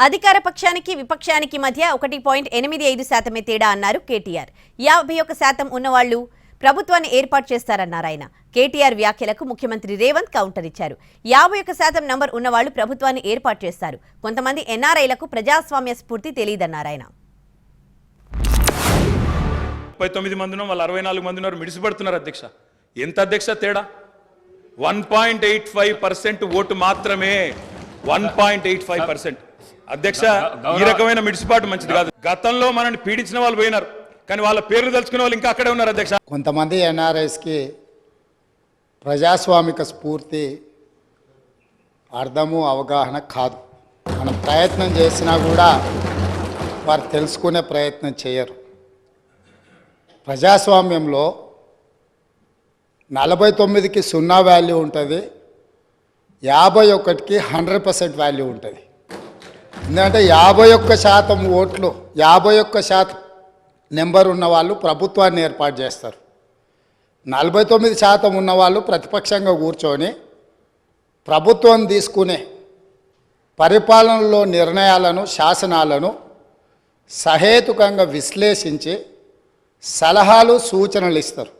అధికార పక్షానికి విపక్షానికి మధ్య 1.85% తేడా అన్నారు కేటీఆర్. 51% ఉన్నవాళ్లు ప్రభుత్వాన్ని ఏర్పాటు చేస్తారన్నారు ఆయన. కేటీఆర్ వ్యాఖ్యలకు ముఖ్యమంత్రి రేవంత్ కౌంటర్ ఇచ్చారు. 51% నంబర్ ఉన్నవాళ్లు ప్రభుత్వాన్ని ఏర్పాటు చేస్తారు. కొంతమంది ఎన్ఆర్ఐలకు ప్రజాస్వామ్య స్ఫూర్తి తెలియదన్నారు ఆయన. 39 మంది వాళ్ళు 64 మంది ఉన్నారు, మిడిసిపడుతున్నారు అధ్యక్ష. ఎంత అధ్యక్ష తేడా? 1.85% ఓటు మాత్రమే. 1.85%. అధ్యక్ష, ఈ రకమైన మిడిసిపాటు మంచిది కాదు. గతంలో మనల్ని పీడించిన వాళ్ళు పోయినారు, కానీ వాళ్ళ పేర్లు తెలుసుకునే వాళ్ళు ఇంకా అక్కడే ఉన్నారు అధ్యక్ష. కొంతమంది ఎన్ఆర్ఐస్కి ప్రజాస్వామిక స్ఫూర్తి అర్థము అవగాహన కాదు. మనం ప్రయత్నం చేసినా కూడా వారు తెలుసుకునే ప్రయత్నం చేయరు. ప్రజాస్వామ్యంలో 49కి 0 వాల్యూ ఉంటుంది, 51కి 100% వాల్యూ ఉంటుంది. ఎందుకంటే 51% ఓట్లు, 51% నెంబర్ ఉన్న వాళ్ళు ప్రభుత్వాన్ని ఏర్పాటు చేస్తారు. 49% ఉన్నవాళ్ళు ప్రతిపక్షంగా కూర్చొని ప్రభుత్వం తీసుకునే పరిపాలనలో నిర్ణయాలను, శాసనాలను సహేతుకంగా విశ్లేషించి సలహాలు, సూచనలు ఇస్తారు.